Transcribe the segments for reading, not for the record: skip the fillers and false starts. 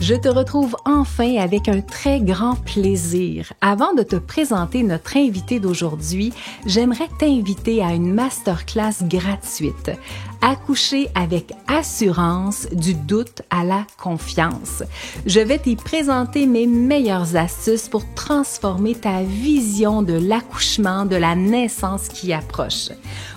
Je te retrouve enfin avec un très grand plaisir. Avant de te présenter notre invité d'aujourd'hui, j'aimerais t'inviter à une masterclass gratuite. Accoucher avec assurance, du doute à la confiance. Je vais t'y présenter mes meilleures astuces pour transformer ta vision de l'accouchement, de la naissance qui approche.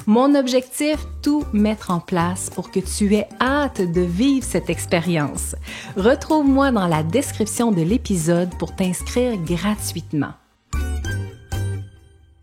Mon objectif, tout mettre en place pour que tu aies hâte de vivre cette expérience. Retrouve-moi dans la description de l'épisode pour t'inscrire gratuitement.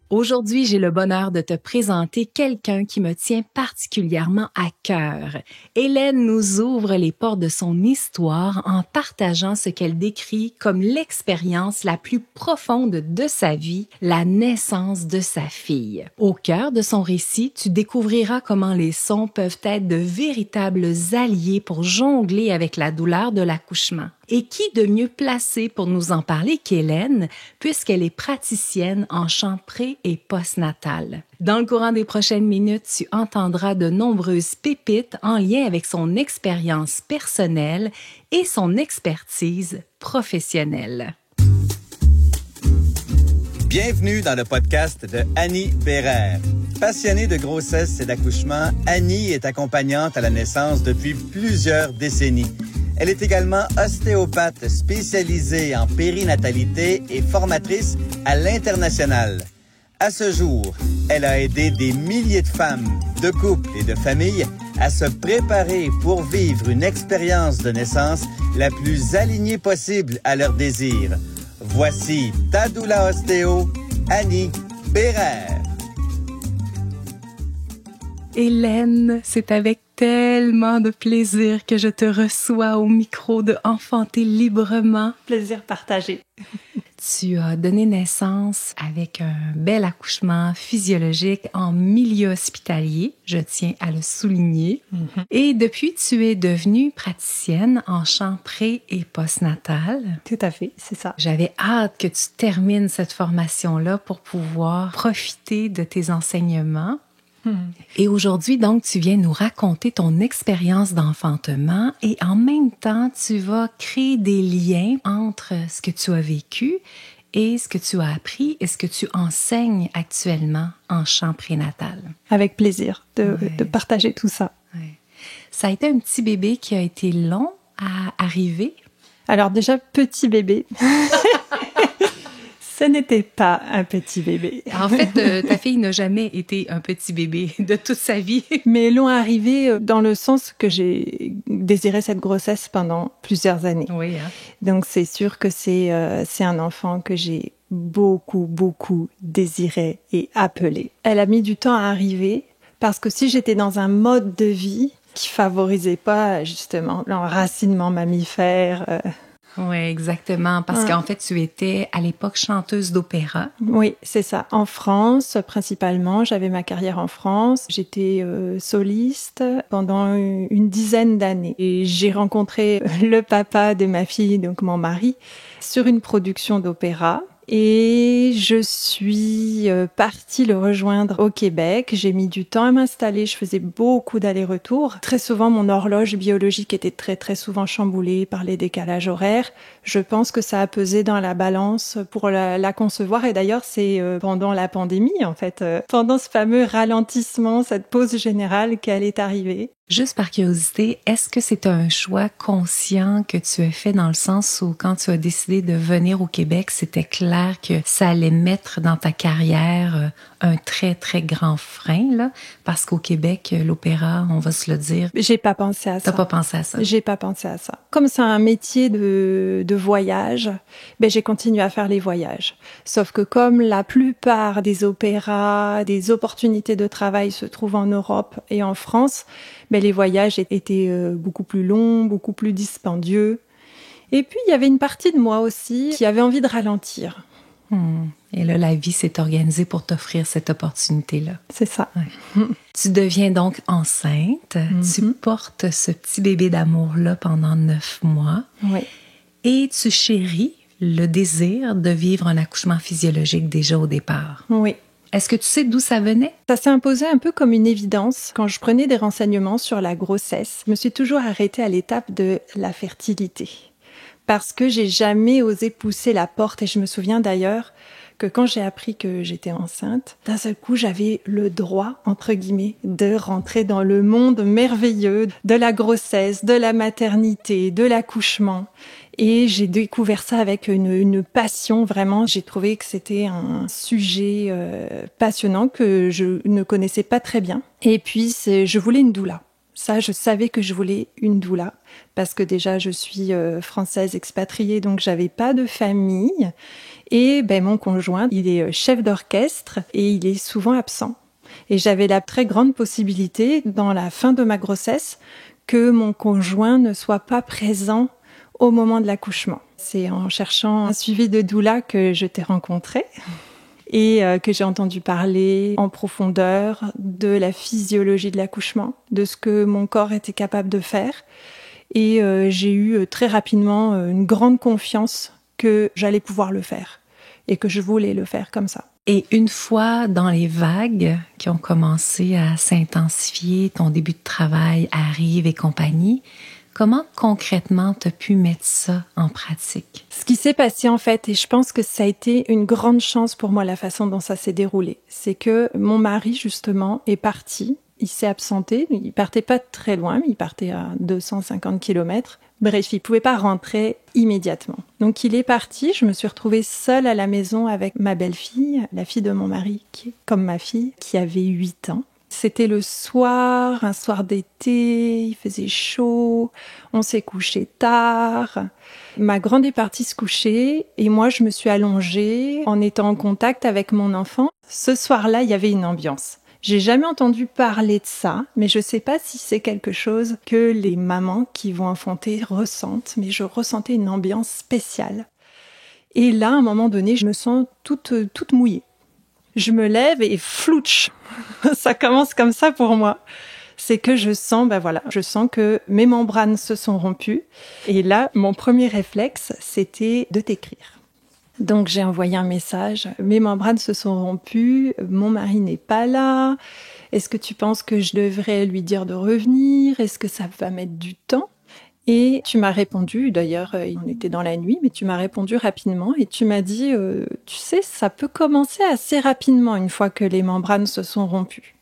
Aujourd'hui, j'ai le bonheur de te présenter quelqu'un qui me tient particulièrement à cœur. Hélène nous ouvre les portes de son histoire en partageant ce qu'elle décrit comme l'expérience la plus profonde de sa vie, la naissance de sa fille. Au cœur de son récit, tu découvriras comment les sons peuvent être de véritables alliés pour jongler avec la douleur de l'accouchement. Et qui de mieux placé pour nous en parler qu'Hélène, puisqu'elle est praticienne en chant pré- et postnatal. Dans le courant des prochaines minutes, tu entendras de nombreuses pépites en lien avec son expérience personnelle et son expertise professionnelle. Bienvenue dans le podcast de Annie Bérère. Passionnée de grossesse et d'accouchement, Annie est accompagnante à la naissance depuis plusieurs décennies. Elle est également ostéopathe spécialisée en périnatalité et formatrice à l'international. À ce jour, elle a aidé des milliers de femmes, de couples et de familles à se préparer pour vivre une expérience de naissance la plus alignée possible à leurs désirs. Voici ta doula ostéo, Annie Bérère. Hélène, c'est avec tellement de plaisir que je te reçois au micro de Enfanter librement. Plaisir partagé. Tu as donné naissance avec un bel accouchement physiologique en milieu hospitalier, je tiens à le souligner. Et depuis, tu es devenue praticienne en chant pré- et postnatal. Tout à fait, c'est ça. J'avais hâte que tu termines cette formation-là pour pouvoir profiter de tes enseignements. Et aujourd'hui, donc, tu viens nous raconter ton expérience d'enfantement et en même temps, tu vas créer des liens entre ce que tu as vécu et ce que tu as appris et ce que tu enseignes actuellement en chant prénatal. Avec plaisir de partager tout ça. Ouais. Ça a été un petit bébé qui a été long à arriver. Alors déjà, petit bébé. Ce n'était pas un petit bébé. En fait, ta fille n'a jamais été un petit bébé de toute sa vie. Mais long arrivé dans le sens que j'ai désiré cette grossesse pendant plusieurs années. Oui, hein? Donc c'est sûr que c'est un enfant que j'ai beaucoup désiré et appelé. Elle a mis du temps à arriver parce que si j'étais dans un mode de vie qui favorisait pas justement l'enracinement mammifère... Oui, exactement, parce qu'en fait, tu étais à l'époque chanteuse d'opéra. Oui, c'est ça. En France, principalement, j'avais ma carrière en France. J'étais soliste pendant une dizaine d'années. Et j'ai rencontré le papa de ma fille, donc mon mari, sur une production d'opéra. Et je suis partie le rejoindre au Québec. J'ai mis du temps à m'installer. Je faisais beaucoup d'allers-retours. Très souvent, mon horloge biologique était très souvent chamboulée par les décalages horaires. Je pense que ça a pesé dans la balance pour la concevoir. Et d'ailleurs, c'est pendant la pandémie, en fait, pendant ce fameux ralentissement, cette pause générale qu'elle est arrivée. Juste par curiosité, est-ce que c'est un choix conscient que tu as fait dans le sens où quand tu as décidé de venir au Québec, c'était clair que ça allait mettre dans ta carrière un très grand frein, là? Parce qu'au Québec, l'opéra, on va se le dire. J'ai pas pensé à ça. T'as pas pensé à ça? J'ai pas pensé à ça. Comme c'est un métier de voyage, j'ai continué à faire les voyages. Sauf que comme la plupart des opéras, des opportunités de travail se trouvent en Europe et en France, les voyages étaient beaucoup plus longs, beaucoup plus dispendieux. Et puis, il y avait une partie de moi aussi qui avait envie de ralentir. Et là, la vie s'est organisée pour t'offrir cette opportunité-là. C'est ça. Ouais. Tu deviens donc enceinte. Tu portes ce petit bébé d'amour-là pendant 9 mois. Oui. Et tu chéris le désir de vivre un accouchement physiologique déjà au départ. Oui. Est-ce que tu sais d'où ça venait? Ça s'est imposé un peu comme une évidence. Quand je prenais des renseignements sur la grossesse, je me suis toujours arrêtée à l'étape de la fertilité. parce que j'ai jamais osé pousser la porte. Et je me souviens d'ailleurs que quand j'ai appris que j'étais enceinte, d'un seul coup, j'avais le droit, entre guillemets, de rentrer dans le monde merveilleux de la grossesse, de la maternité, de l'accouchement. Et j'ai découvert ça avec une passion, vraiment. J'ai trouvé que c'était un sujet passionnant que je ne connaissais pas très bien. Et puis, je voulais une doula. Ça, je savais que je voulais une doula parce que déjà, je suis française expatriée, donc j'avais pas de famille. Et mon conjoint, il est chef d'orchestre et il est souvent absent. Et j'avais la très grande possibilité, dans la fin de ma grossesse, que mon conjoint ne soit pas présent au moment de l'accouchement. C'est en cherchant un suivi de doula que je t'ai rencontré et que j'ai entendu parler en profondeur de la physiologie de l'accouchement, de ce que mon corps était capable de faire. Et j'ai eu très rapidement une grande confiance que j'allais pouvoir le faire et que je voulais le faire comme ça. Et une fois dans les vagues qui ont commencé à s'intensifier, ton début de travail arrive et compagnie, comment concrètement tu as pu mettre ça en pratique? Ce qui s'est passé en fait, et je pense que ça a été une grande chance pour moi la façon dont ça s'est déroulé, c'est que mon mari justement est parti, il s'est absenté, il partait pas très loin, mais il partait à 250 km. Bref, il pouvait pas rentrer immédiatement. Donc il est parti, je me suis retrouvée seule à la maison avec ma belle-fille, la fille de mon mari, qui est comme ma fille, qui avait 8 ans. C'était le soir, un soir d'été, il faisait chaud, on s'est couché tard. Ma grande est partie se coucher et moi je me suis allongée en étant en contact avec mon enfant. Ce soir-là, il y avait une ambiance. J'ai jamais entendu parler de ça, mais je sais pas si c'est quelque chose que les mamans qui vont enfanter ressentent, mais je ressentais une ambiance spéciale. Et là, à un moment donné, je me sens toute mouillée. Je me lève et flouch, ça commence comme ça pour moi. C'est que je sens, je sens que mes membranes se sont rompues. Et là, mon premier réflexe, c'était de t'écrire. Donc j'ai envoyé un message, mes membranes se sont rompues, mon mari n'est pas là, est-ce que tu penses que je devrais lui dire de revenir, est-ce que ça va mettre du temps ? Et tu m'as répondu, d'ailleurs on était dans la nuit, mais tu m'as répondu rapidement et tu m'as dit, tu sais, ça peut commencer assez rapidement une fois que les membranes se sont rompues.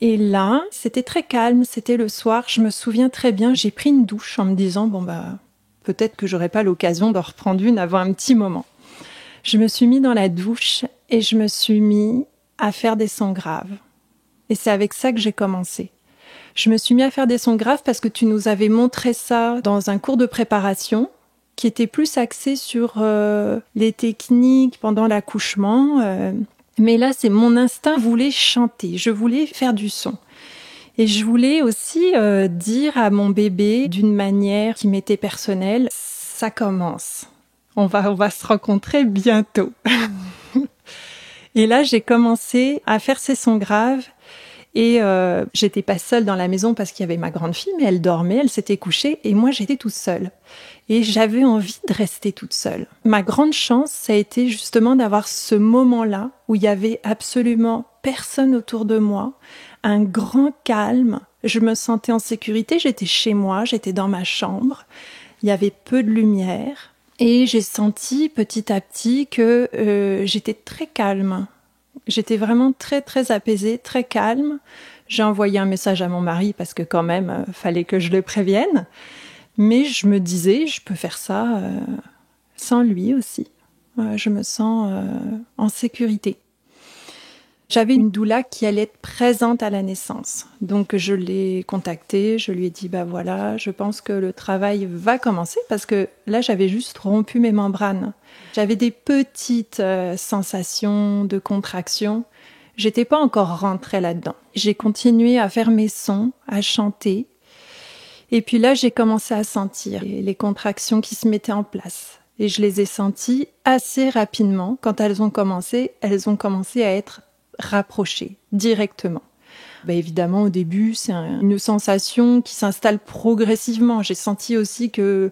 Et là, c'était très calme, c'était le soir, je me souviens très bien, j'ai pris une douche en me disant, peut-être que j'aurai pas l'occasion d'en reprendre une avant un petit moment. Je me suis mis dans la douche et je me suis mis à faire des sons graves. Et c'est avec ça que j'ai commencé. Je me suis mis à faire des sons graves parce que tu nous avais montré ça dans un cours de préparation qui était plus axé sur les techniques pendant l'accouchement. Mais là, c'est mon instinct voulait chanter. Je voulais faire du son. Et je voulais aussi dire à mon bébé d'une manière qui m'était personnelle, ça commence. On va se rencontrer bientôt. Et là, j'ai commencé à faire ces sons graves. Et j'étais pas seule dans la maison parce qu'il y avait ma grande fille, mais elle dormait, elle s'était couchée et moi j'étais toute seule. Et j'avais envie de rester toute seule. Ma grande chance, ça a été justement d'avoir ce moment-là où il y avait absolument personne autour de moi, un grand calme. Je me sentais en sécurité, j'étais chez moi, j'étais dans ma chambre, il y avait peu de lumière. Et j'ai senti petit à petit que j'étais très calme. J'étais vraiment très, très apaisée, très calme. J'ai envoyé un message à mon mari parce que quand même, fallait que je le prévienne. Mais je me disais, je peux faire ça sans lui aussi. Je me sens en sécurité. J'avais une doula qui allait être présente à la naissance. Donc je l'ai contactée, je lui ai dit je pense que le travail va commencer parce que là j'avais juste rompu mes membranes. J'avais des petites sensations de contraction. J'étais pas encore rentrée là-dedans. J'ai continué à faire mes sons, à chanter. Et puis là j'ai commencé à sentir les contractions qui se mettaient en place. Et je les ai senties assez rapidement. Quand elles ont commencé à être rapprocher directement. Évidemment, au début, c'est une sensation qui s'installe progressivement. J'ai senti aussi que,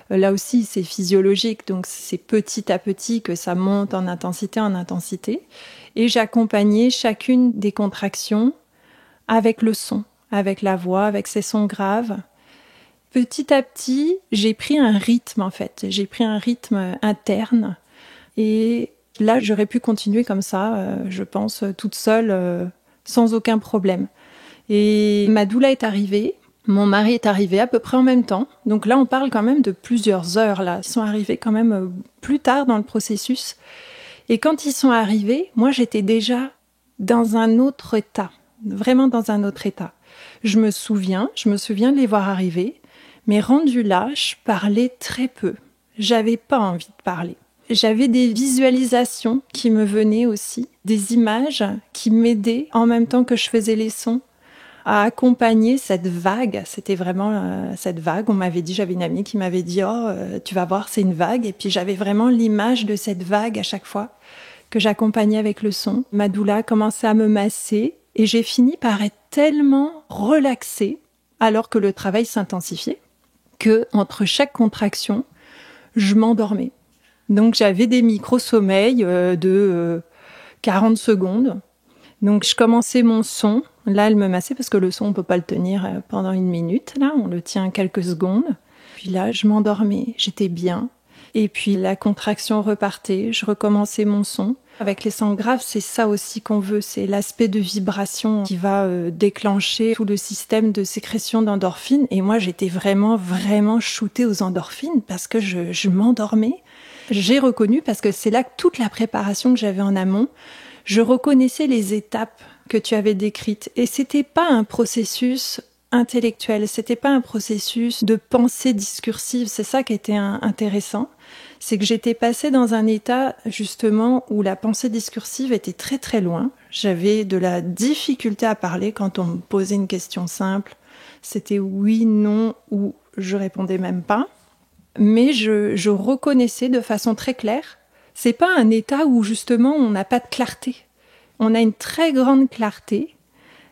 là aussi, c'est physiologique, donc c'est petit à petit que ça monte en intensité. Et j'accompagnais chacune des contractions avec le son, avec la voix, avec ces sons graves. Petit à petit, j'ai pris un rythme en fait. J'ai pris un rythme interne. Et là, j'aurais pu continuer comme ça, je pense, toute seule, sans aucun problème. Et ma doula est arrivée. Mon mari est arrivé à peu près en même temps. Donc là, on parle quand même de plusieurs heures. Là, ils sont arrivés quand même plus tard dans le processus. Et quand ils sont arrivés, moi, j'étais déjà dans un autre état. Vraiment dans un autre état. Je me souviens de les voir arriver. Mais rendu là, je parlais très peu. J'avais pas envie de parler. J'avais des visualisations qui me venaient aussi, des images qui m'aidaient en même temps que je faisais les sons à accompagner cette vague. C'était vraiment cette vague. On m'avait dit, j'avais une amie qui m'avait dit, tu vas voir, c'est une vague. Et puis j'avais vraiment l'image de cette vague à chaque fois que j'accompagnais avec le son. Ma doula commençait à me masser et j'ai fini par être tellement relaxée alors que le travail s'intensifiait que entre chaque contraction, je m'endormais. Donc j'avais des micro-sommeils de 40 secondes. Donc je commençais mon son. Là, elle me massait parce que le son, on peut pas le tenir pendant 1 minute. Là, on le tient quelques secondes. Puis là, je m'endormais. J'étais bien. Et puis la contraction repartait. Je recommençais mon son. Avec les sons graves, c'est ça aussi qu'on veut. C'est l'aspect de vibration qui va déclencher tout le système de sécrétion d'endorphines. Et moi, j'étais vraiment shootée aux endorphines parce que je m'endormais. J'ai reconnu, parce que c'est là que toute la préparation que j'avais en amont, je reconnaissais les étapes que tu avais décrites. Et c'était pas un processus intellectuel, c'était pas un processus de pensée discursive. C'est ça qui était intéressant. C'est que j'étais passée dans un état, justement, où la pensée discursive était très très loin. J'avais de la difficulté à parler quand on me posait une question simple. C'était oui, non, ou je répondais même pas. Mais je reconnaissais de façon très claire. C'est pas un état où justement on n'a pas de clarté. On a une très grande clarté,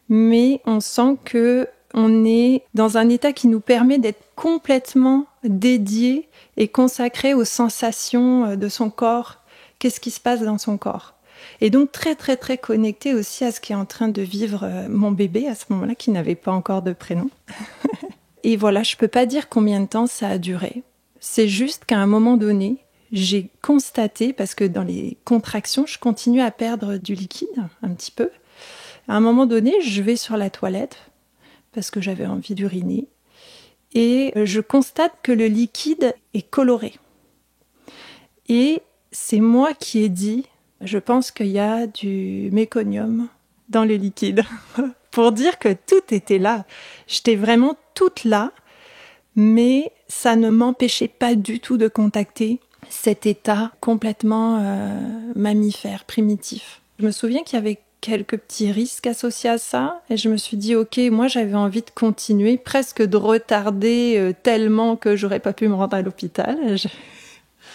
mais on sent que on est dans un état qui nous permet d'être complètement dédié et consacré aux sensations de son corps. Qu'est-ce qui se passe dans son corps? Et donc très très très connecté aussi à ce qui est en train de vivre mon bébé à ce moment-là, qui n'avait pas encore de prénom. Et voilà, je peux pas dire combien de temps ça a duré. C'est juste qu'à un moment donné, j'ai constaté, parce que dans les contractions, je continue à perdre du liquide, un petit peu. À un moment donné, je vais sur la toilette, parce que j'avais envie d'uriner, et je constate que le liquide est coloré. Et c'est moi qui ai dit, je pense qu'il y a du méconium dans le liquide, pour dire que tout était là. J'étais vraiment toute là, mais ça ne m'empêchait pas du tout de contacter cet état complètement mammifère, primitif. Je me souviens qu'il y avait quelques petits risques associés à ça, et je me suis dit, ok, moi j'avais envie de continuer, presque de retarder tellement que j'aurais pas pu me rendre à l'hôpital.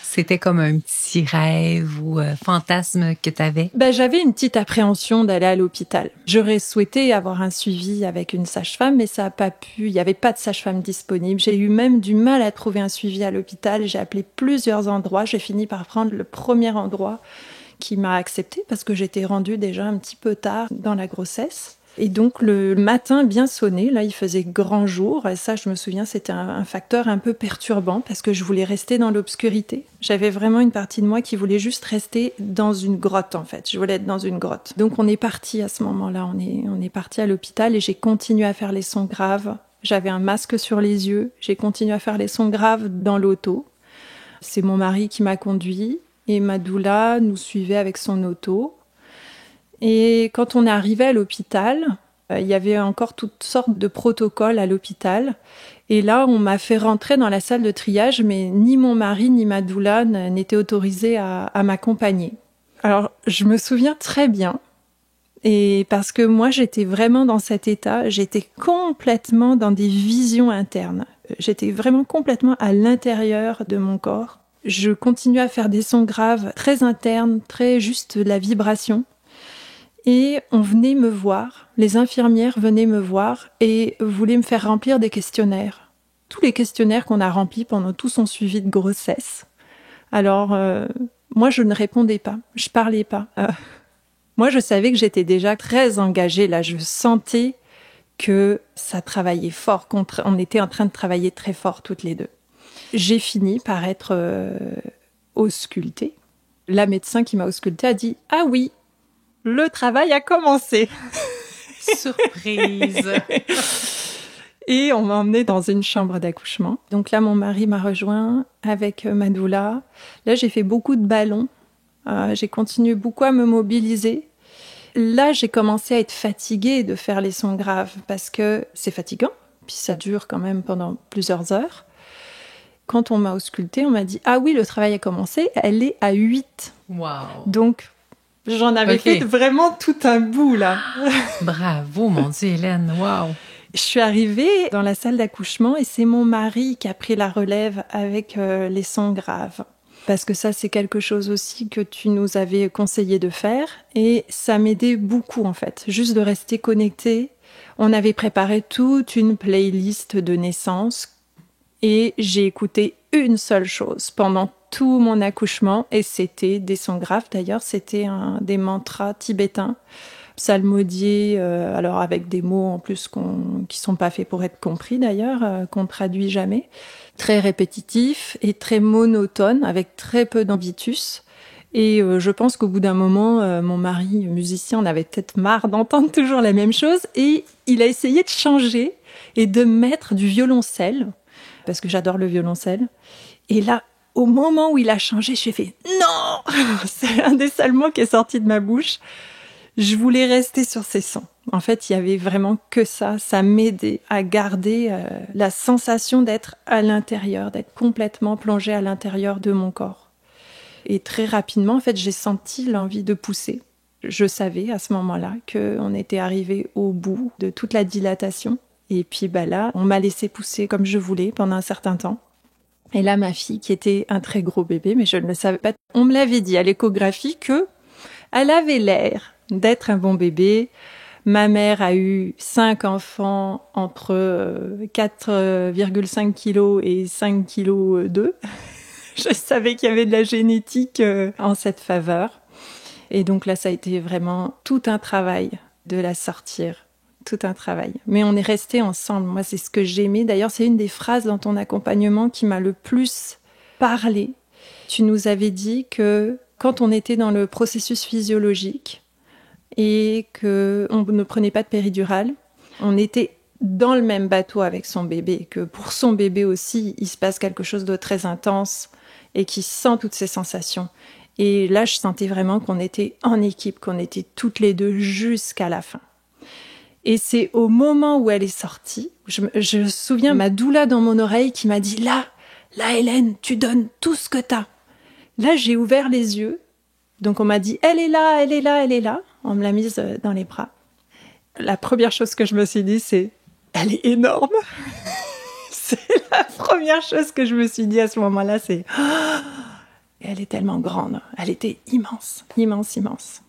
C'était comme un petit rêve ou fantasme que tu avais? J'avais une petite appréhension d'aller à l'hôpital. J'aurais souhaité avoir un suivi avec une sage-femme, mais ça n'a pas pu. Il n'y avait pas de sage-femme disponible. J'ai eu même du mal à trouver un suivi à l'hôpital. J'ai appelé plusieurs endroits. J'ai fini par prendre le premier endroit qui m'a acceptée parce que j'étais rendue déjà un petit peu tard dans la grossesse. Et donc le matin bien sonné, là il faisait grand jour, et ça je me souviens c'était un facteur un peu perturbant parce que je voulais rester dans l'obscurité. J'avais vraiment une partie de moi qui voulait juste rester dans une grotte en fait, je voulais être dans une grotte. Donc on est parti à ce moment-là, on est parti à l'hôpital et j'ai continué à faire les sons graves. J'avais un masque sur les yeux, j'ai continué à faire les sons graves dans l'auto. C'est mon mari qui m'a conduit et ma doula nous suivait avec son auto. Et quand on est arrivé à l'hôpital, il y avait encore toutes sortes de protocoles à l'hôpital. Et là, on m'a fait rentrer dans la salle de triage, mais ni mon mari ni ma doula n'étaient autorisés à m'accompagner. Alors, je me souviens très bien. Et parce que moi, j'étais vraiment dans cet état, j'étais complètement dans des visions internes. J'étais vraiment complètement à l'intérieur de mon corps. Je continuais à faire des sons graves, très internes, très juste de la vibration. Et on venait me voir, les infirmières venaient me voir et voulaient me faire remplir des questionnaires. Tous les questionnaires qu'on a remplis pendant tout son suivi de grossesse. Alors, moi, je ne répondais pas, je parlais pas. Moi, je savais que j'étais déjà très engagée, là. Je sentais que ça travaillait fort, on était en train de travailler très fort toutes les deux. J'ai fini par être auscultée. La médecin qui m'a auscultée a dit « Ah oui, le travail a commencé !» Surprise. Et on m'a emmenée dans une chambre d'accouchement. Donc là, mon mari m'a rejoint avec ma doula. Là, j'ai fait beaucoup de ballons. J'ai continué beaucoup à me mobiliser. Là, j'ai commencé à être fatiguée de faire les sons graves parce que c'est fatigant. Puis ça dure quand même pendant plusieurs heures. Quand on m'a auscultée, on m'a dit « Ah oui, le travail a commencé. Elle est à 8. » Wow. Donc, j'en avais fait vraiment tout un bout, là. Bravo, mon Dieu, Hélène. Wow. Je suis arrivée dans la salle d'accouchement et c'est mon mari qui a pris la relève avec les sons graves. Parce que ça, c'est quelque chose aussi que tu nous avais conseillé de faire. Et ça m'aidait beaucoup, en fait. Juste de rester connectée. On avait préparé toute une playlist de naissance. Et j'ai écouté une seule chose pendant tout mon accouchement. Et c'était des sons graves. D'ailleurs, c'était des mantras tibétains. Psalmodiés, alors avec des mots en plus qui sont pas faits pour être compris d'ailleurs, qu'on traduit jamais. Très répétitif et très monotone, avec très peu d'ambitus. Et je pense qu'au bout d'un moment, mon mari, musicien, en avait peut-être marre d'entendre toujours la même chose. Et il a essayé de changer et de mettre du violoncelle, parce que j'adore le violoncelle. Et là, au moment où il a changé, j'ai fait « Non !» C'est un des seuls mots qui est sorti de ma bouche. Je voulais rester sur ces sons. En fait, il y avait vraiment que ça. Ça m'aidait à garder la sensation d'être à l'intérieur, d'être complètement plongée à l'intérieur de mon corps. Et très rapidement, en fait, j'ai senti l'envie de pousser. Je savais à ce moment-là qu'on était arrivé au bout de toute la dilatation. Et puis là, on m'a laissé pousser comme je voulais pendant un certain temps. Et là, ma fille, qui était un très gros bébé, mais je ne le savais pas, on me l'avait dit à l'échographie qu'elle avait l'air d'être un bon bébé. Ma mère a eu 5 enfants entre 4,5 kilos et 5 kilos 2. Je savais qu'il y avait de la génétique en cette faveur. Et donc là, ça a été vraiment tout un travail de la sortir. Tout un travail. Mais on est restés ensemble. Moi, c'est ce que j'aimais. D'ailleurs, c'est une des phrases dans ton accompagnement qui m'a le plus parlé. Tu nous avais dit que quand on était dans le processus physiologique, et qu'on ne prenait pas de péridurale. On était dans le même bateau avec son bébé, que pour son bébé aussi, il se passe quelque chose de très intense et qui sent toutes ces sensations. Et là, je sentais vraiment qu'on était en équipe, qu'on était toutes les deux jusqu'à la fin. Et c'est au moment où elle est sortie, je me souviens ma doula dans mon oreille qui m'a dit « Là, Hélène, tu donnes tout ce que t'as. » Là, j'ai ouvert les yeux. Donc on m'a dit « Elle est là, elle est là, elle est là ». On me l'a mise dans les bras. La première chose que je me suis dit, c'est « Elle est énorme !» C'est la première chose que je me suis dit à ce moment-là, c'est oh, « Elle est tellement grande !» Elle était immense, immense, immense.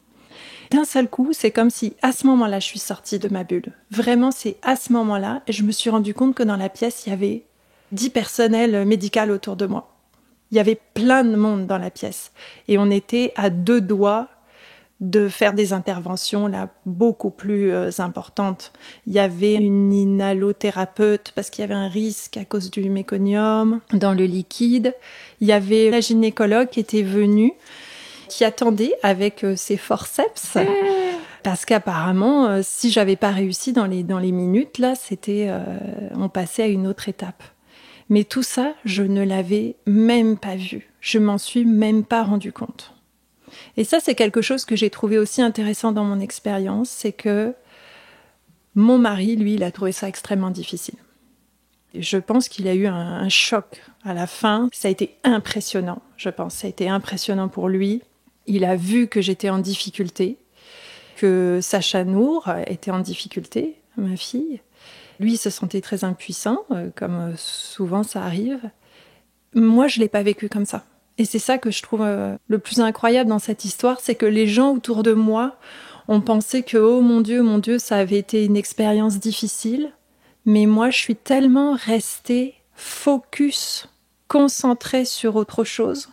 D'un seul coup, c'est comme si, à ce moment-là, je suis sortie de ma bulle. Vraiment, c'est à ce moment-là, et je me suis rendu compte que dans la pièce, il y avait 10 personnels médicaux autour de moi. Il y avait plein de monde dans la pièce. Et on était à 2 doigts de faire des interventions là beaucoup plus importantes. Il y avait une inhalothérapeute parce qu'il y avait un risque à cause du méconium dans le liquide. Il y avait la gynécologue qui était venue, qui attendait avec ses forceps. Parce qu'apparemment, si j'avais pas réussi dans les minutes, là, on passait à une autre étape. Mais tout ça, je ne l'avais même pas vu. Je m'en suis même pas rendu compte. Et ça, c'est quelque chose que j'ai trouvé aussi intéressant dans mon expérience, c'est que mon mari, lui, il a trouvé ça extrêmement difficile. Et je pense qu'il a eu un choc à la fin. Ça a été impressionnant, je pense. Ça a été impressionnant pour lui. Il a vu que j'étais en difficulté, que Sacha Nour était en difficulté, ma fille. Lui, il se sentait très impuissant, comme souvent ça arrive. Moi, je ne l'ai pas vécu comme ça. Et c'est ça que je trouve le plus incroyable dans cette histoire, c'est que les gens autour de moi ont pensé que, oh mon Dieu, ça avait été une expérience difficile. Mais moi, je suis tellement restée focus, concentrée sur autre chose,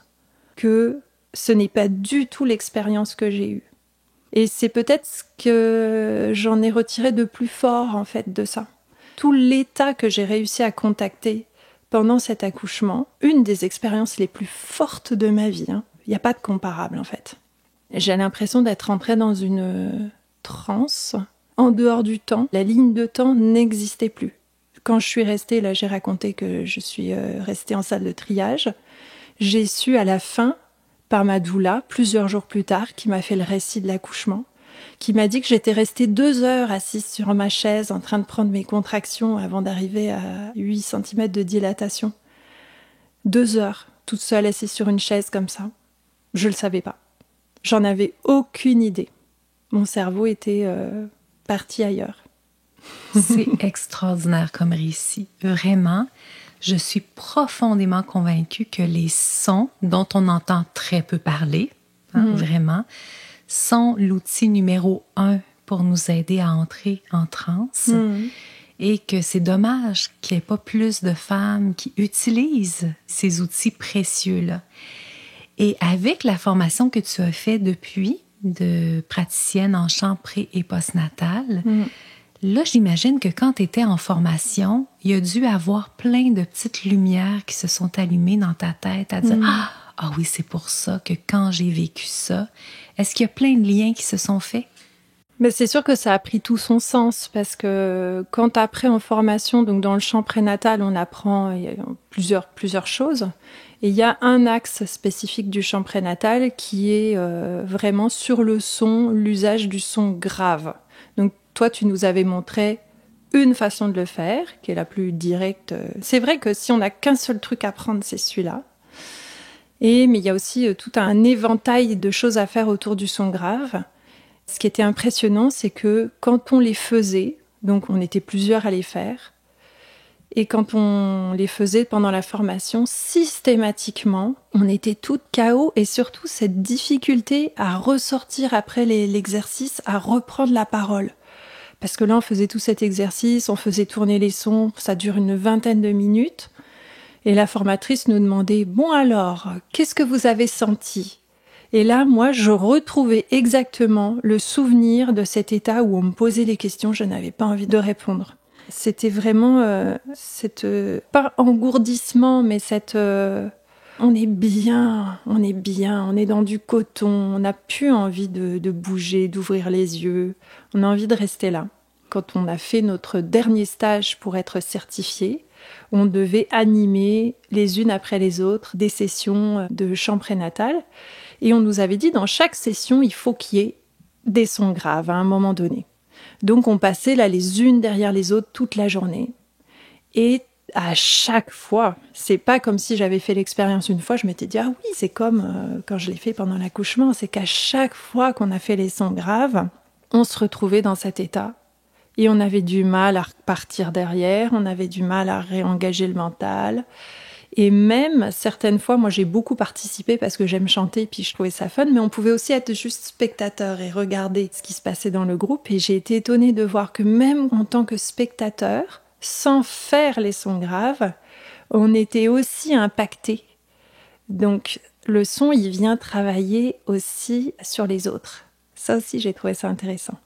que ce n'est pas du tout l'expérience que j'ai eue. Et c'est peut-être ce que j'en ai retiré de plus fort, en fait, de ça. Tout l'état que j'ai réussi à contacter pendant cet accouchement, une des expériences les plus fortes de ma vie. Il n'y a pas de comparable, en fait. J'ai l'impression d'être entrée dans une transe. En dehors du temps, la ligne de temps n'existait plus. Quand je suis restée, là j'ai raconté que je suis restée en salle de triage, j'ai su à la fin, par ma doula, plusieurs jours plus tard, qui m'a fait le récit de l'accouchement, qui m'a dit que j'étais restée 2 heures assise sur ma chaise en train de prendre mes contractions avant d'arriver à 8 cm de dilatation. 2 heures, toute seule assise sur une chaise comme ça. Je le savais pas. J'en avais aucune idée. Mon cerveau était parti ailleurs. C'est extraordinaire comme récit. Vraiment, je suis profondément convaincue que les sons dont on entend très peu parler, vraiment, sont l'outil numéro 1 pour nous aider à entrer en transe. Et que c'est dommage qu'il n'y ait pas plus de femmes qui utilisent ces outils précieux-là. Et avec la formation que tu as faite depuis, de praticienne en chant pré- et postnatal, là, j'imagine que quand tu étais en formation, il y a dû avoir plein de petites lumières qui se sont allumées dans ta tête à dire « Ah oui, c'est pour ça que quand j'ai vécu ça... » Est-ce qu'il y a plein de liens qui se sont faits? Mais c'est sûr que ça a pris tout son sens parce que quand après en formation, donc dans le chant prénatal, on apprend plusieurs choses. Et il y a un axe spécifique du chant prénatal qui est vraiment sur le son, l'usage du son grave. Donc toi, tu nous avais montré une façon de le faire, qui est la plus directe. C'est vrai que si on n'a qu'un seul truc à prendre, c'est celui-là. Mais il y a aussi tout un éventail de choses à faire autour du son grave. Ce qui était impressionnant, c'est que quand on les faisait, donc on était plusieurs à les faire, et quand on les faisait pendant la formation, systématiquement, on était toutes KO, et surtout cette difficulté à ressortir après l'exercice, à reprendre la parole. Parce que là, on faisait tout cet exercice, on faisait tourner les sons, ça dure une 20aine de minutes, et la formatrice nous demandait « Bon alors, qu'est-ce que vous avez senti ?» Et là, moi, je retrouvais exactement le souvenir de cet état où on me posait des questions, je n'avais pas envie de répondre. C'était vraiment pas engourdissement, mais on est bien, on est dans du coton, on n'a plus envie de bouger, d'ouvrir les yeux, on a envie de rester là. Quand on a fait notre dernier stage pour être certifié, on devait animer les unes après les autres des sessions de chant prénatal. Et on nous avait dit, dans chaque session, il faut qu'il y ait des sons graves à un moment donné. Donc on passait là les unes derrière les autres toute la journée. Et à chaque fois, c'est pas comme si j'avais fait l'expérience une fois, je m'étais dit, ah oui, c'est comme quand je l'ai fait pendant l'accouchement, c'est qu'à chaque fois qu'on a fait les sons graves, on se retrouvait dans cet état. Et on avait du mal à repartir derrière, on avait du mal à réengager le mental. Et même, certaines fois, moi j'ai beaucoup participé parce que j'aime chanter puis je trouvais ça fun, mais on pouvait aussi être juste spectateur et regarder ce qui se passait dans le groupe. Et j'ai été étonnée de voir que même en tant que spectateur, sans faire les sons graves, on était aussi impacté. Donc le son, il vient travailler aussi sur les autres. Ça aussi, j'ai trouvé ça intéressant.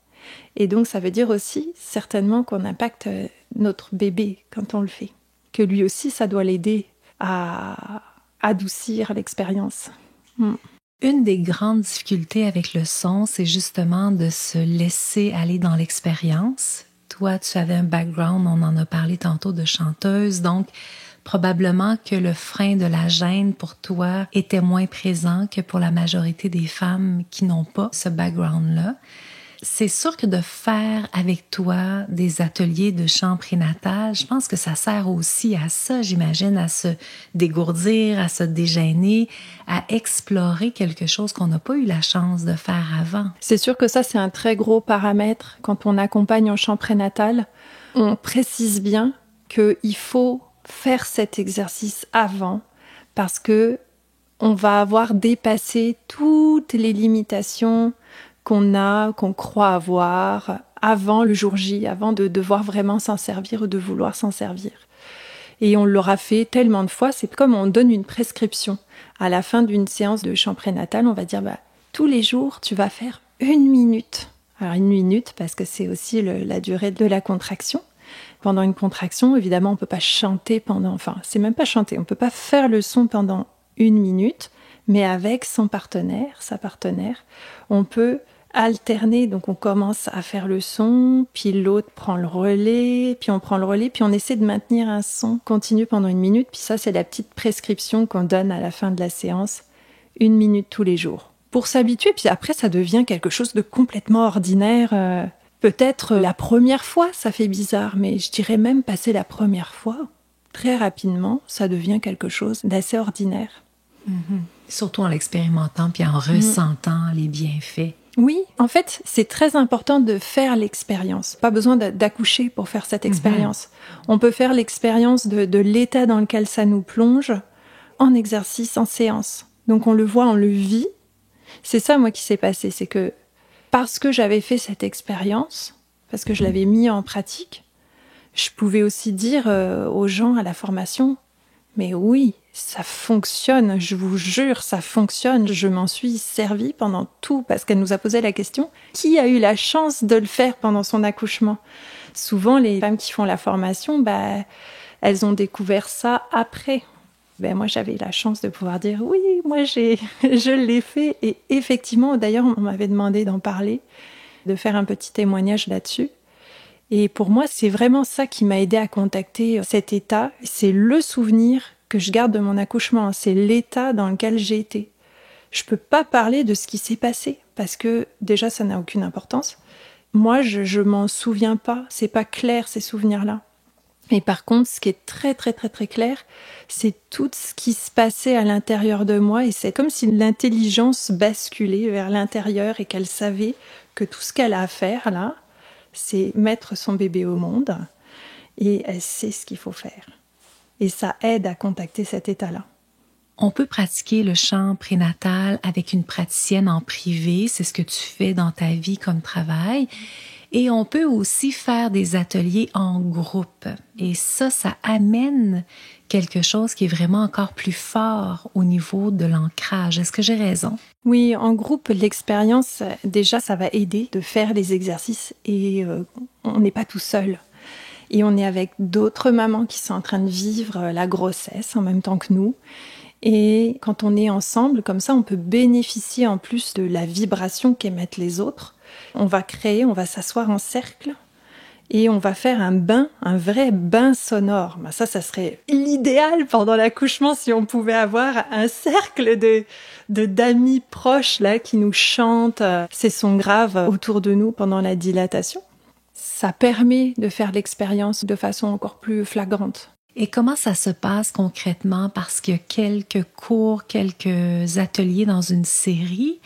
Et donc ça veut dire aussi certainement qu'on impacte notre bébé quand on le fait. Que lui aussi, ça doit l'aider à adoucir l'expérience. Une des grandes difficultés avec le son, c'est justement de se laisser aller dans l'expérience. Toi, tu avais un background, on en a parlé tantôt, de chanteuse, donc probablement que le frein de la gêne pour toi était moins présent que pour la majorité des femmes qui n'ont pas ce background-là. C'est sûr que de faire avec toi des ateliers de chant prénatal, je pense que ça sert aussi à ça, j'imagine, à se dégourdir, à se dégêner, à explorer quelque chose qu'on n'a pas eu la chance de faire avant. C'est sûr que ça, c'est un très gros paramètre. Quand on accompagne en chant prénatal, on précise bien qu'il faut faire cet exercice avant parce que on va avoir dépassé toutes les limitations qu'on croit avoir avant le jour J, avant de devoir vraiment s'en servir ou de vouloir s'en servir. Et on l'aura fait tellement de fois, c'est comme on donne une prescription. À la fin d'une séance de chant prénatal, on va dire tous les jours, tu vas faire 1 minute. Alors 1 minute parce que c'est aussi la durée de la contraction. Pendant une contraction, évidemment, on ne peut pas chanter c'est même pas chanter, on ne peut pas faire le son pendant 1 minute, mais avec son partenaire, sa partenaire, on peut alterner. Donc on commence à faire le son, puis l'autre prend le relais, puis on prend le relais, puis on essaie de maintenir un son continu pendant 1 minute. Puis ça, c'est la petite prescription qu'on donne à la fin de la séance, 1 minute tous les jours. Pour s'habituer, puis après, ça devient quelque chose de complètement ordinaire. Peut-être la première fois, ça fait bizarre, mais je dirais même passer la première fois, très rapidement, ça devient quelque chose d'assez ordinaire. Surtout en l'expérimentant puis en ressentant les bienfaits. Oui, en fait, c'est très important de faire l'expérience. Pas besoin d'accoucher pour faire cette expérience. On peut faire l'expérience de l'état dans lequel ça nous plonge en exercice, en séance. Donc on le voit, on le vit. C'est ça, moi, qui s'est passé. C'est que parce que j'avais fait cette expérience, parce que je l'avais mis en pratique, je pouvais aussi dire aux gens à la formation, mais oui, ça fonctionne, je vous jure, ça fonctionne. Je m'en suis servie pendant tout, parce qu'elle nous a posé la question, qui a eu la chance de le faire pendant son accouchement ? Souvent, les femmes qui font la formation, elles ont découvert ça après. Moi, j'avais la chance de pouvoir dire, oui, moi, je l'ai fait. Et effectivement, d'ailleurs, on m'avait demandé d'en parler, de faire un petit témoignage là-dessus. Et pour moi, c'est vraiment ça qui m'a aidée à contacter cet état. C'est le souvenir que je garde de mon accouchement. C'est l'état dans lequel j'ai été. Je peux pas parler de ce qui s'est passé parce que déjà, ça n'a aucune importance. Moi, je m'en souviens pas. C'est pas clair, ces souvenirs-là. Et par contre, ce qui est très, très, très, très clair, c'est tout ce qui se passait à l'intérieur de moi. Et c'est comme si l'intelligence basculait vers l'intérieur et qu'elle savait que tout ce qu'elle a à faire, là, c'est mettre son bébé au monde. Et elle sait ce qu'il faut faire. Et ça aide à contacter cet état-là. On peut pratiquer le chant prénatal avec une praticienne en privé. C'est ce que tu fais dans ta vie comme travail. Et on peut aussi faire des ateliers en groupe. Et ça amène quelque chose qui est vraiment encore plus fort au niveau de l'ancrage. Est-ce que j'ai raison? Oui, en groupe, l'expérience, déjà, ça va aider de faire les exercices et on n'est pas tout seul. Et on est avec d'autres mamans qui sont en train de vivre la grossesse en même temps que nous. Et quand on est ensemble, comme ça, on peut bénéficier en plus de la vibration qu'émettent les autres. On va s'asseoir en cercle et on va faire un vrai bain sonore. Ça serait l'idéal pendant l'accouchement si on pouvait avoir un cercle d'amis proches là qui nous chantent ces sons graves autour de nous pendant la dilatation. Ça permet de faire l'expérience de façon encore plus flagrante. Et comment ça se passe concrètement? Parce qu'il y a quelques cours, quelques ateliers dans une série.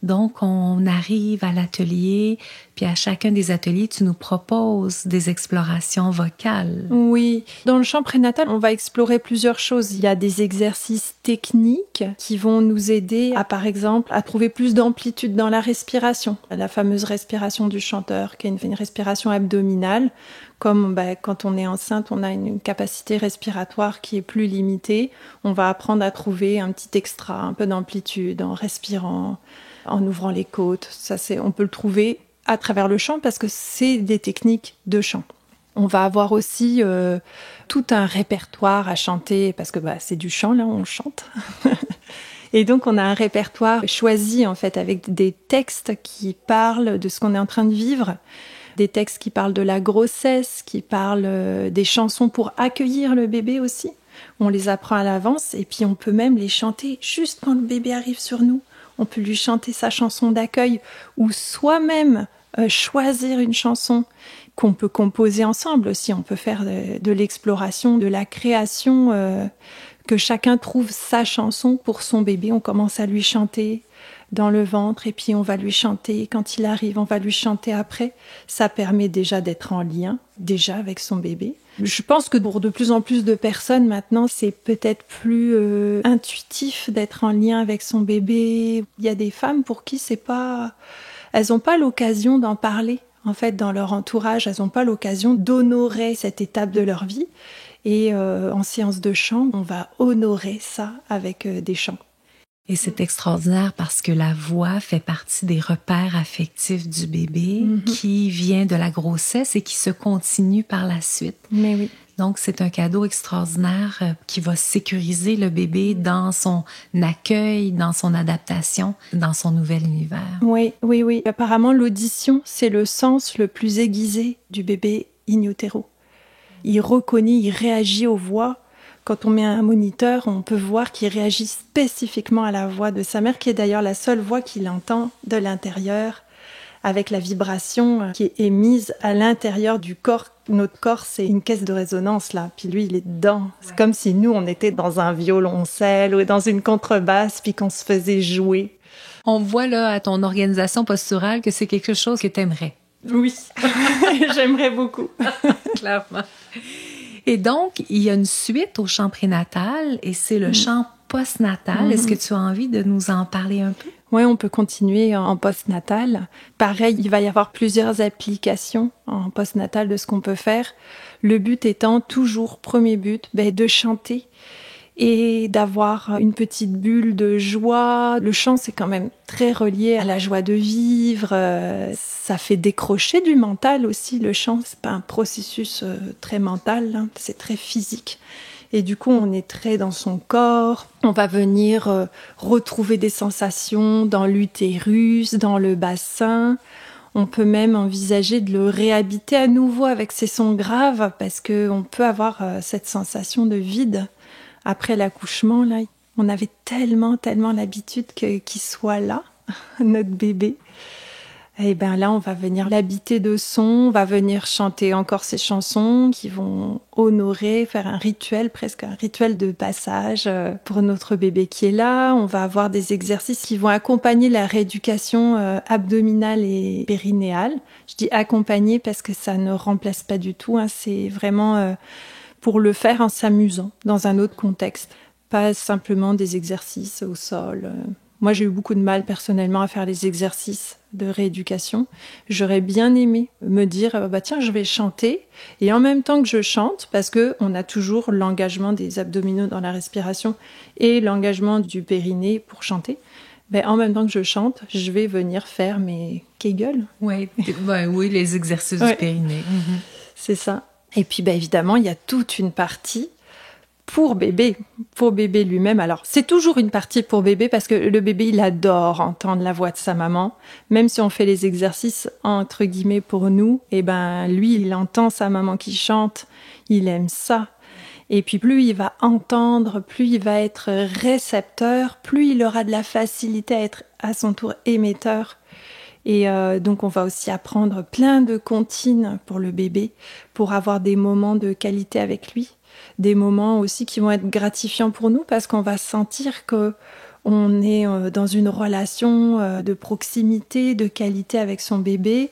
Donc, on arrive à l'atelier, puis à chacun des ateliers, tu nous proposes des explorations vocales. Oui. Dans le chant prénatal, on va explorer plusieurs choses. Il y a des exercices techniques qui vont nous aider à, par exemple, à trouver plus d'amplitude dans la respiration. La fameuse respiration du chanteur, qui est une respiration abdominale. Comme quand on est enceinte, on a une capacité respiratoire qui est plus limitée. On va apprendre à trouver un petit extra, un peu d'amplitude en respirant, en ouvrant les côtes. On peut le trouver à travers le chant parce que c'est des techniques de chant. On va avoir aussi tout un répertoire à chanter parce que c'est du chant, là, on chante. Et donc, on a un répertoire choisi, en fait, avec des textes qui parlent de ce qu'on est en train de vivre. Des textes qui parlent de la grossesse, qui parlent des chansons pour accueillir le bébé aussi. On les apprend à l'avance et puis on peut même les chanter juste quand le bébé arrive sur nous. On peut lui chanter sa chanson d'accueil ou soi-même choisir une chanson qu'on peut composer ensemble aussi. On peut faire de l'exploration, de la création, que chacun trouve sa chanson pour son bébé. On commence à lui chanter dans le ventre et puis on va lui chanter. Quand il arrive, on va lui chanter après. Ça permet déjà d'être en lien, déjà avec son bébé. Je pense que pour de plus en plus de personnes maintenant, c'est peut-être plus intuitif d'être en lien avec son bébé. Il y a des femmes pour qui elles n'ont pas l'occasion d'en parler. En fait, dans leur entourage, elles n'ont pas l'occasion d'honorer cette étape de leur vie. Et en séance de chant, on va honorer ça avec des chants. Et c'est extraordinaire parce que la voix fait partie des repères affectifs du bébé qui vient de la grossesse et qui se continue par la suite. Mais oui. Donc, c'est un cadeau extraordinaire qui va sécuriser le bébé dans son accueil, dans son adaptation, dans son nouvel univers. Oui. Apparemment, l'audition, c'est le sens le plus aiguisé du bébé in utero. Il reconnaît, il réagit aux voix. Quand on met un moniteur, on peut voir qu'il réagit spécifiquement à la voix de sa mère, qui est d'ailleurs la seule voix qu'il entend de l'intérieur, avec la vibration qui est émise à l'intérieur du corps. Notre corps, c'est une caisse de résonance, là. Puis lui, il est dedans. C'est comme si nous, on était dans un violoncelle ou dans une contrebasse, puis qu'on se faisait jouer. On voit là, à ton organisation posturale, que c'est quelque chose que t'aimerais. Oui, j'aimerais beaucoup. Clairement. Et donc, il y a une suite au chant prénatal, et c'est le chant postnatal. Est-ce que tu as envie de nous en parler un peu? Oui, on peut continuer en postnatal. Pareil, il va y avoir plusieurs applications en postnatal de ce qu'on peut faire. Le but étant toujours, premier but, de chanter et d'avoir une petite bulle de joie. Le chant, c'est quand même très relié à la joie de vivre. Ça fait décrocher du mental aussi, le chant. C'est pas un processus très mental, hein. C'est très physique. Et du coup, on est très dans son corps. On va venir retrouver des sensations dans l'utérus, dans le bassin. On peut même envisager de le réhabiter à nouveau avec ses sons graves parce qu'on peut avoir cette sensation de vide après l'accouchement. Là, on avait tellement l'habitude qu'il soit là, notre bébé. Et bien là, on va venir l'habiter de son, on va venir chanter encore ces chansons qui vont honorer, faire un rituel, presque un rituel de passage pour notre bébé qui est là. On va avoir des exercices qui vont accompagner la rééducation abdominale et périnéale. Je dis accompagner parce que ça ne remplace pas du tout, hein. C'est vraiment pour le faire en s'amusant dans un autre contexte. Pas simplement des exercices au sol. Moi, j'ai eu beaucoup de mal personnellement à faire les exercices de rééducation. J'aurais bien aimé me dire, tiens, je vais chanter. Et en même temps que je chante, parce qu'on a toujours l'engagement des abdominaux dans la respiration et l'engagement du périnée pour chanter, en même temps que je chante, je vais venir faire mes Kegels. Oui, les exercices du périnée. C'est ça. Et puis, évidemment, il y a toute une partie pour bébé lui-même. Alors, c'est toujours une partie pour bébé parce que le bébé, il adore entendre la voix de sa maman. Même si on fait les exercices, entre guillemets, pour nous, lui, il entend sa maman qui chante, il aime ça. Et puis, plus il va entendre, plus il va être récepteur, plus il aura de la facilité à être à son tour émetteur. Et donc, on va aussi apprendre plein de comptines pour le bébé, pour avoir des moments de qualité avec lui. Des moments aussi qui vont être gratifiants pour nous parce qu'on va sentir qu'on est dans une relation de proximité, de qualité avec son bébé.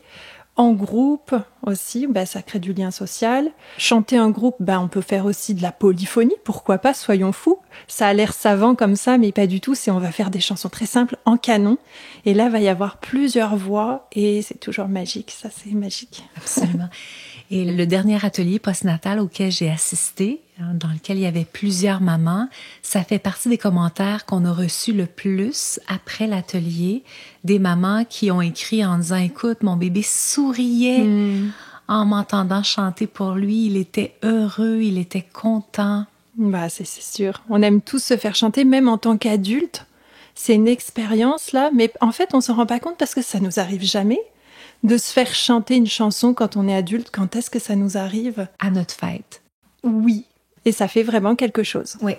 En groupe aussi, ça crée du lien social. Chanter en groupe, on peut faire aussi de la polyphonie, pourquoi pas, soyons fous. Ça a l'air savant comme ça, mais pas du tout. On va faire des chansons très simples en canon. Et là, il va y avoir plusieurs voix et c'est toujours magique. Ça, c'est magique. Absolument. Et le dernier atelier postnatal auquel j'ai assisté, dans lequel il y avait plusieurs mamans, ça fait partie des commentaires qu'on a reçus le plus après l'atelier. Des mamans qui ont écrit en disant « Écoute, mon bébé souriait en m'entendant chanter pour lui. Il était heureux, il était content. » C'est sûr. On aime tous se faire chanter, même en tant qu'adulte. C'est une expérience, là. Mais en fait, on ne s'en rend pas compte parce que ça nous arrive jamais. De se faire chanter une chanson quand on est adulte, quand est-ce que ça nous arrive? À notre fête. Oui. Et ça fait vraiment quelque chose. Oui.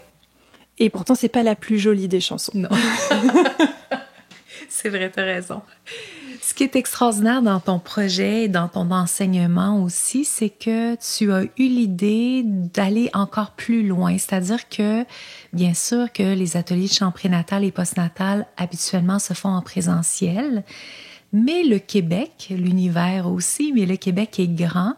Et pourtant, c'est pas la plus jolie des chansons. Non. C'est vrai, t'as raison. Ce qui est extraordinaire dans ton projet et dans ton enseignement aussi, c'est que tu as eu l'idée d'aller encore plus loin. C'est-à-dire que, bien sûr, que les ateliers de chant prénatal et postnatal habituellement se font en présentiel. Mais le Québec, l'univers aussi, mais le Québec est grand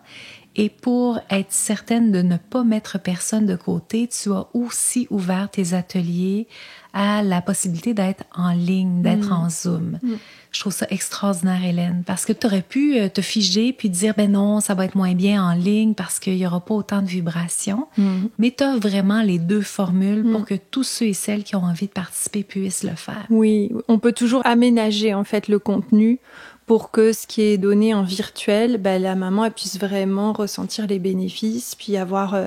Et pour être certaine de ne pas mettre personne de côté, tu as aussi ouvert tes ateliers à la possibilité d'être en ligne, d'être en Zoom. Je trouve ça extraordinaire, Hélène, parce que tu aurais pu te figer puis dire, ben non, ça va être moins bien en ligne parce qu'il n'y aura pas autant de vibrations. Mais tu as vraiment les deux formules pour que tous ceux et celles qui ont envie de participer puissent le faire. Oui, on peut toujours aménager en fait le contenu pour que ce qui est donné en virtuel, la maman elle puisse vraiment ressentir les bénéfices, puis avoir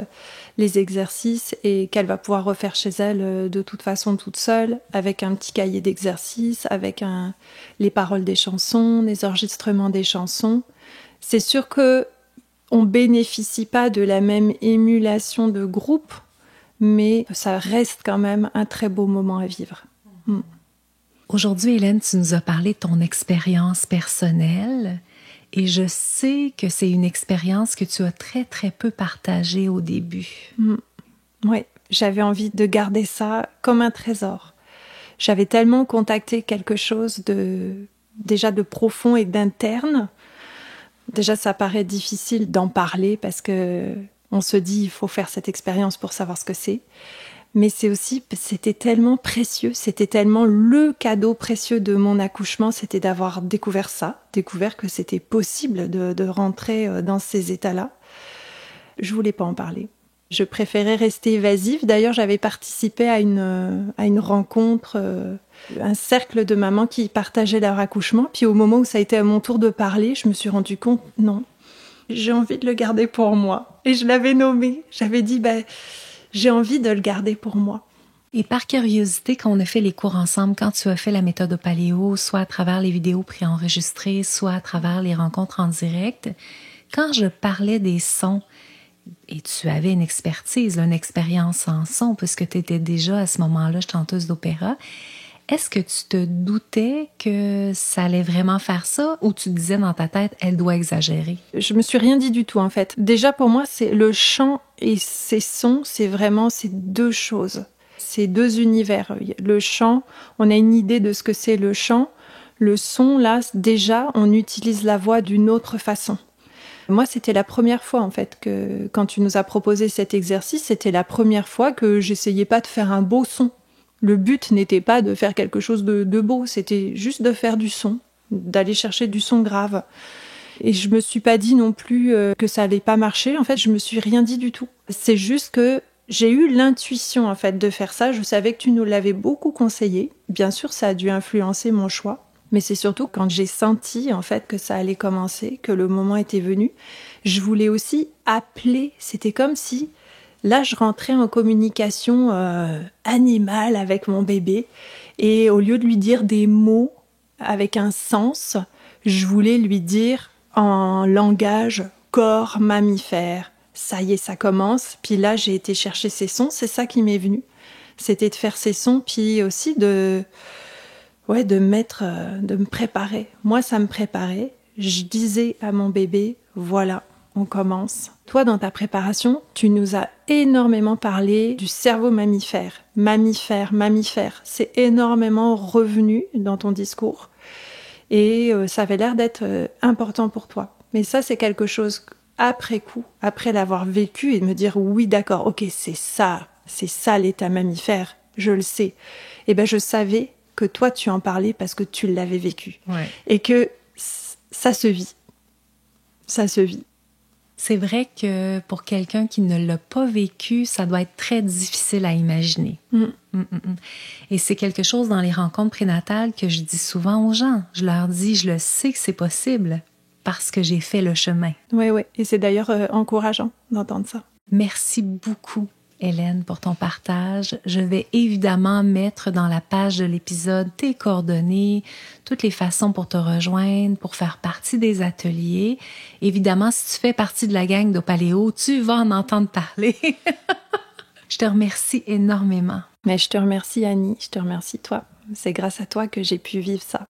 les exercices et qu'elle va pouvoir refaire chez elle de toute façon toute seule, avec un petit cahier d'exercices, avec les paroles des chansons, les enregistrements des chansons. C'est sûr que on bénéficie pas de la même émulation de groupe, mais ça reste quand même un très beau moment à vivre. Aujourd'hui, Hélène, tu nous as parlé de ton expérience personnelle et je sais que c'est une expérience que tu as très, très peu partagée au début. Oui, j'avais envie de garder ça comme un trésor. J'avais tellement contacté quelque chose déjà de profond et d'interne. Déjà, ça paraît difficile d'en parler parce que on se dit il faut faire cette expérience pour savoir ce que c'est. Mais c'était tellement précieux, c'était tellement le cadeau précieux de mon accouchement, c'était d'avoir découvert que c'était possible de rentrer dans ces états-là. Je voulais pas en parler. Je préférais rester évasive. D'ailleurs, j'avais participé à une rencontre, un cercle de mamans qui partageaient leur accouchement. Puis au moment où ça a été à mon tour de parler, je me suis rendu compte, non, j'ai envie de le garder pour moi. Et je l'avais nommé. J'avais dit, j'ai envie de le garder pour moi. Et par curiosité, quand on a fait les cours ensemble, quand tu as fait la méthode au paléo, soit à travers les vidéos préenregistrées, soit à travers les rencontres en direct, quand je parlais des sons, et tu avais une expertise, une expérience en son, puisque tu étais déjà à ce moment-là chanteuse d'opéra, est-ce que tu te doutais que ça allait vraiment faire ça ou tu te disais dans ta tête, elle doit exagérer? Je me suis rien dit du tout en fait. Déjà pour moi, c'est le chant et ces sons, c'est vraiment ces deux choses. Ces deux univers. Le chant, on a une idée de ce que c'est le chant. Le son, là, déjà, on utilise la voix d'une autre façon. Moi, c'était la première fois en fait que quand tu nous as proposé cet exercice, c'était la première fois que j'essayais pas de faire un beau son. Le but n'était pas de faire quelque chose de beau, c'était juste de faire du son, d'aller chercher du son grave. Et je me suis pas dit non plus que ça allait pas marcher. En fait, je me suis rien dit du tout. C'est juste que j'ai eu l'intuition en fait de faire ça. Je savais que tu nous l'avais beaucoup conseillé. Bien sûr, ça a dû influencer mon choix. Mais c'est surtout quand j'ai senti en fait que ça allait commencer, que le moment était venu. Je voulais aussi appeler. C'était comme si là, je rentrais en communication animale avec mon bébé. Et au lieu de lui dire des mots avec un sens, je voulais lui dire en langage corps mammifère. Ça y est, ça commence. Puis là, j'ai été chercher ces sons. C'est ça qui m'est venu. C'était de faire ces sons, puis aussi de me préparer. Moi, ça me préparait. Je disais à mon bébé, voilà, on commence. Toi, dans ta préparation, tu nous as énormément parlé du cerveau mammifère. Mammifère. C'est énormément revenu dans ton discours. Et ça avait l'air d'être important pour toi. Mais ça, c'est quelque chose après coup, après l'avoir vécu et de me dire, oui, d'accord, ok, c'est ça l'état mammifère, je le sais. Et je savais que toi, tu en parlais parce que tu l'avais vécu. Ouais. Et que ça se vit. Ça se vit. C'est vrai que pour quelqu'un qui ne l'a pas vécu, ça doit être très difficile à imaginer. Et c'est quelque chose dans les rencontres prénatales que je dis souvent aux gens. Je leur dis, je le sais que c'est possible parce que j'ai fait le chemin. Oui. Et c'est d'ailleurs encourageant d'entendre ça. Merci beaucoup, Hélène, pour ton partage. Je vais évidemment mettre dans la page de l'épisode tes coordonnées, toutes les façons pour te rejoindre, pour faire partie des ateliers. Évidemment, si tu fais partie de la gang d'Opaléo, tu vas en entendre parler. Je te remercie énormément. Mais je te remercie, Annie. Je te remercie, toi. C'est grâce à toi que j'ai pu vivre ça.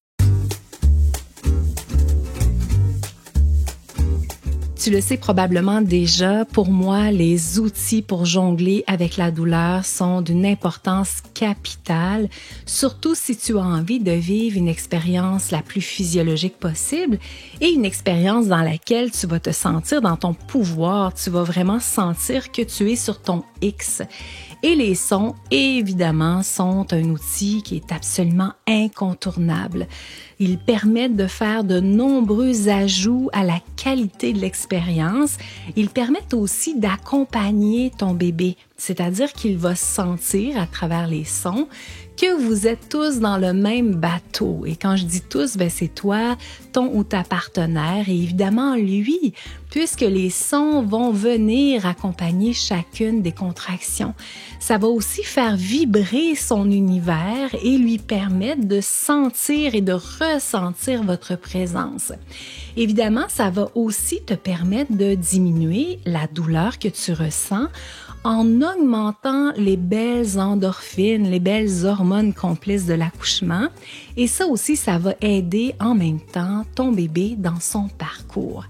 Tu le sais probablement déjà, pour moi, les outils pour jongler avec la douleur sont d'une importance capitale, surtout si tu as envie de vivre une expérience la plus physiologique possible et une expérience dans laquelle tu vas te sentir dans ton pouvoir, tu vas vraiment sentir que tu es sur ton X. Et les sons, évidemment, sont un outil qui est absolument incontournable. Ils permettent de faire de nombreux ajouts à la qualité de l'expérience. Ils permettent aussi d'accompagner ton bébé, c'est-à-dire qu'il va sentir à travers les sons que vous êtes tous dans le même bateau. Et quand je dis tous, c'est toi, ton ou ta partenaire et évidemment lui, puisque les sons vont venir accompagner chacune des contractions. Ça va aussi faire vibrer son univers et lui permettre de sentir et de ressentir votre présence. Évidemment, ça va aussi te permettre de diminuer la douleur que tu ressens en augmentant les belles endorphines, les belles hormones complices de l'accouchement. Et ça aussi, ça va aider en même temps ton bébé dans son parcours.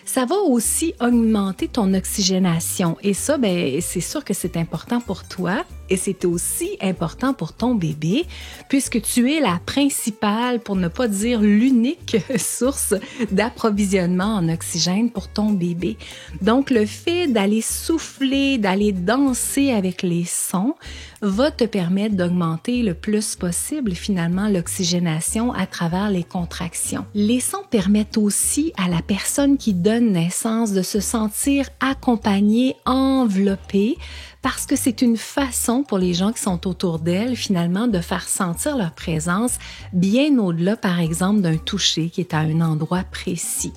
Ça va aussi augmenter ton oxygénation. Et ça, c'est sûr que c'est important pour toi et c'est aussi important pour ton bébé puisque tu es la principale, pour ne pas dire l'unique source d'approvisionnement en oxygène pour ton bébé. Donc, le fait d'aller souffler, d'aller danser avec les sons va te permettre d'augmenter le plus possible finalement l'oxygénation à travers les contractions. Les sons permettent aussi à la personne qui donne naissance de se sentir accompagnée, enveloppée, parce que c'est une façon pour les gens qui sont autour d'elle finalement de faire sentir leur présence bien au-delà par exemple d'un toucher qui est à un endroit précis.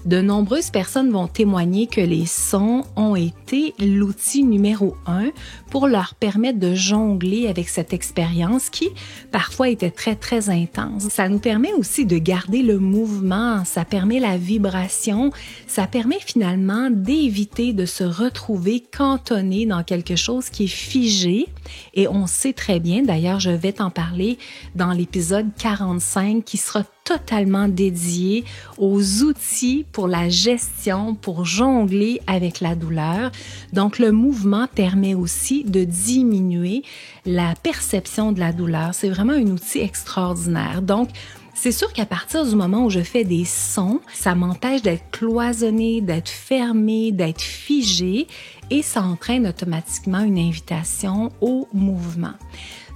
De nombreuses personnes vont témoigner que les sons ont été l'outil numéro 1 pour leur permettre de jongler avec cette expérience qui, parfois, était très, très intense. Ça nous permet aussi de garder le mouvement, ça permet la vibration, ça permet finalement d'éviter de se retrouver cantonné dans quelque chose qui est figé. Et on sait très bien, d'ailleurs, je vais t'en parler dans l'épisode 45 qui sera totalement dédié aux outils pour la gestion, pour jongler avec la douleur. Donc, le mouvement permet aussi de diminuer la perception de la douleur. C'est vraiment un outil extraordinaire. Donc, c'est sûr qu'à partir du moment où je fais des sons, ça m'empêche d'être cloisonné, d'être fermé, d'être figé et ça entraîne automatiquement une invitation au mouvement.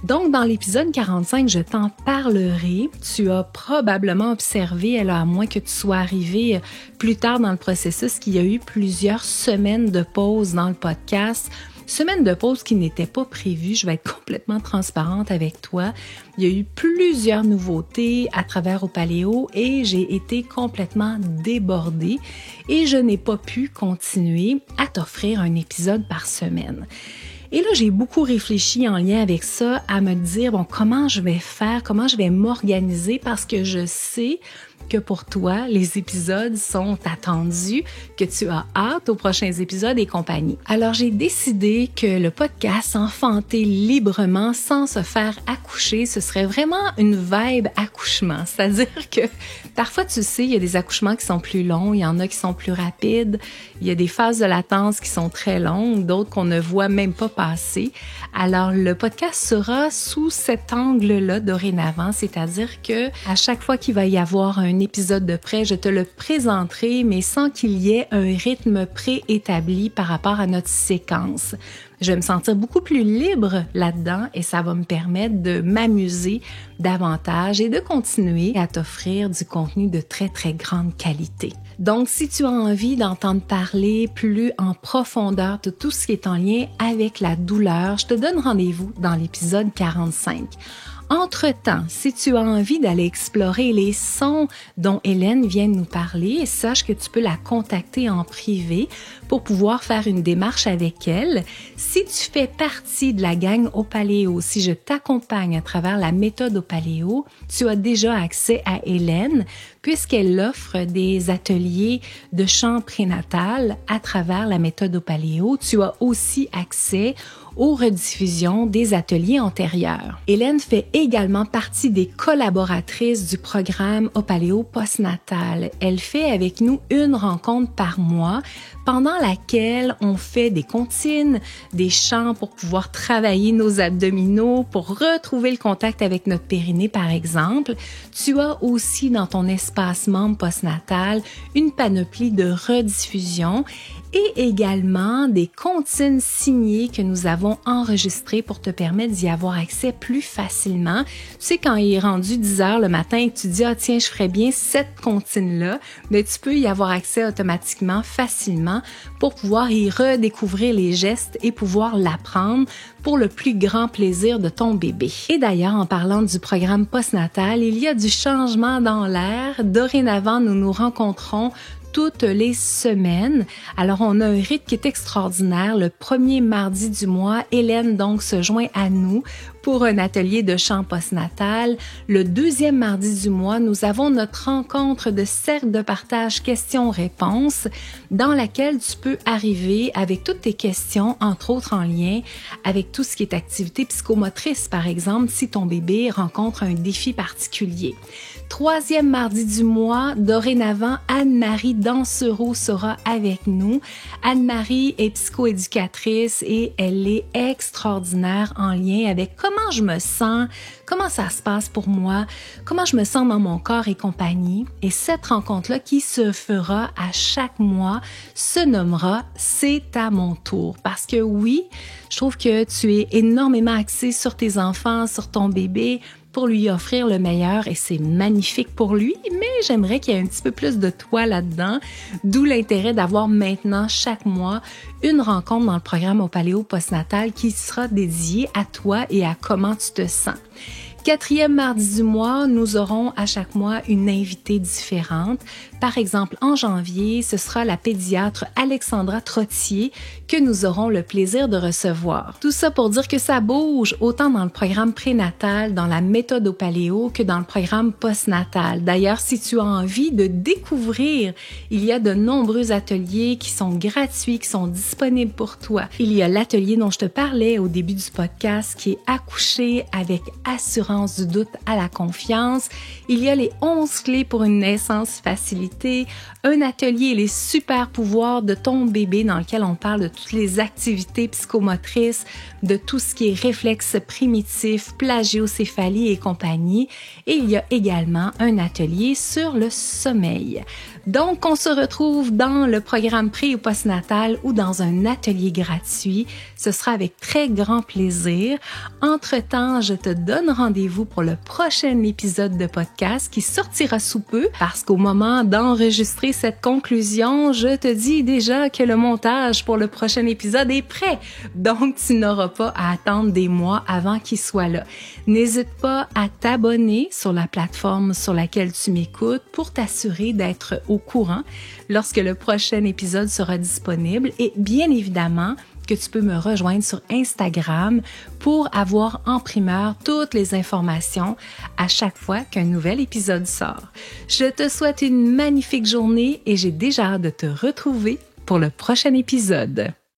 Donc, dans l'épisode 45, je t'en parlerai. Tu as probablement observé, à moins que tu sois arrivé plus tard dans le processus, qu'il y a eu plusieurs semaines de pause dans le podcast. Semaine de pause qui n'était pas prévue, je vais être complètement transparente avec toi. Il y a eu plusieurs nouveautés à travers Au Paléo et j'ai été complètement débordée et je n'ai pas pu continuer à t'offrir un épisode par semaine. Et là, j'ai beaucoup réfléchi en lien avec ça à me dire, comment je vais faire, comment je vais m'organiser parce que je sais que pour toi, les épisodes sont attendus, que tu as hâte aux prochains épisodes et compagnie. Alors, j'ai décidé que le podcast Enfanter librement sans se faire accoucher, ce serait vraiment une vibe accouchement. C'est-à-dire que parfois, tu sais, il y a des accouchements qui sont plus longs, il y en a qui sont plus rapides, il y a des phases de latence qui sont très longues, d'autres qu'on ne voit même pas passer. Alors, le podcast sera sous cet angle-là dorénavant, c'est-à-dire que à chaque fois qu'il va y avoir un épisode de près, je te le présenterai, mais sans qu'il y ait un rythme préétabli par rapport à notre séquence. Je vais me sentir beaucoup plus libre là-dedans et ça va me permettre de m'amuser davantage et de continuer à t'offrir du contenu de très, très grande qualité. Donc, si tu as envie d'entendre parler plus en profondeur de tout ce qui est en lien avec la douleur, je te donne rendez-vous dans l'épisode 45. Entre-temps, si tu as envie d'aller explorer les sons dont Hélène vient de nous parler, sache que tu peux la contacter en privé pour pouvoir faire une démarche avec elle. Si tu fais partie de la gang Au Paléo, si je t'accompagne à travers la méthode Au Paléo, tu as déjà accès à Hélène puisqu'elle offre des ateliers de chant prénatal à travers la méthode Au Paléo. Tu as aussi accès aux rediffusions des ateliers antérieurs. Hélène fait également partie des collaboratrices du programme Opaléo postnatal. Elle fait avec nous une rencontre par mois pendant laquelle on fait des comptines, des chants pour pouvoir travailler nos abdominaux, pour retrouver le contact avec notre périnée par exemple. Tu as aussi dans ton espace membre postnatal une panoplie de rediffusions et également des comptines signées que nous avons enregistrées pour te permettre d'y avoir accès plus facilement. Tu sais, quand il est rendu 10 heures le matin et que tu dis « Ah tiens, je ferais bien cette comptine-là », mais tu peux y avoir accès automatiquement, facilement, pour pouvoir y redécouvrir les gestes et pouvoir l'apprendre pour le plus grand plaisir de ton bébé. Et d'ailleurs, en parlant du programme postnatal, il y a du changement dans l'air. Dorénavant, nous nous rencontrons toutes les semaines. Alors, on a un rythme qui est extraordinaire. Le premier mardi du mois, Hélène donc se joint à nous pour un atelier de chant postnatal. Le deuxième mardi du mois, nous avons notre rencontre de cercle de partage questions-réponses dans laquelle tu peux arriver avec toutes tes questions, entre autres en lien avec tout ce qui est activité psychomotrice, par exemple, si ton bébé rencontre un défi particulier. Troisième mardi du mois, dorénavant, Anne-Marie Dansereau sera avec nous. Anne-Marie est psychoéducatrice et elle est extraordinaire en lien avec comment je me sens, comment ça se passe pour moi, comment je me sens dans mon corps et compagnie. Et cette rencontre-là qui se fera à chaque mois se nommera « C'est à mon tour ». Parce que oui, je trouve que tu es énormément axé sur tes enfants, sur ton bébé, pour lui offrir le meilleur et c'est magnifique pour lui, mais j'aimerais qu'il y ait un petit peu plus de toi là-dedans, d'où l'intérêt d'avoir maintenant chaque mois une rencontre dans le programme Opaléo postnatal qui sera dédiée à toi et à comment tu te sens. Quatrième mardi du mois, nous aurons à chaque mois une invitée différente. Par exemple, en janvier, ce sera la pédiatre Alexandra Trottier que nous aurons le plaisir de recevoir. Tout ça pour dire que ça bouge autant dans le programme prénatal, dans la méthode Opaléo que dans le programme postnatal. D'ailleurs, si tu as envie de découvrir, il y a de nombreux ateliers qui sont gratuits, qui sont disponibles pour toi. Il y a l'atelier dont je te parlais au début du podcast qui est accoucher avec assurance du doute à la confiance. Il y a les 11 clés pour une naissance facilitée, un atelier les super pouvoirs de ton bébé dans lequel on parle de toutes les activités psychomotrices, de tout ce qui est réflexe primitif, plagiocéphalie et compagnie. Et il y a également un atelier sur le sommeil. Donc, on se retrouve dans le programme pré- ou postnatal ou dans un atelier gratuit. Ce sera avec très grand plaisir. Entre-temps, je te donne rendez-vous pour le prochain épisode de podcast qui sortira sous peu parce qu'au moment d'enregistrer cette conclusion, je te dis déjà que le montage pour le prochain épisode est prêt. Donc, tu n'auras pas à attendre des mois avant qu'il soit là. N'hésite pas à t'abonner sur la plateforme sur laquelle tu m'écoutes pour t'assurer d'être au courant lorsque le prochain épisode sera disponible et bien évidemment que tu peux me rejoindre sur Instagram pour avoir en primeur toutes les informations à chaque fois qu'un nouvel épisode sort. Je te souhaite une magnifique journée et j'ai déjà hâte de te retrouver pour le prochain épisode.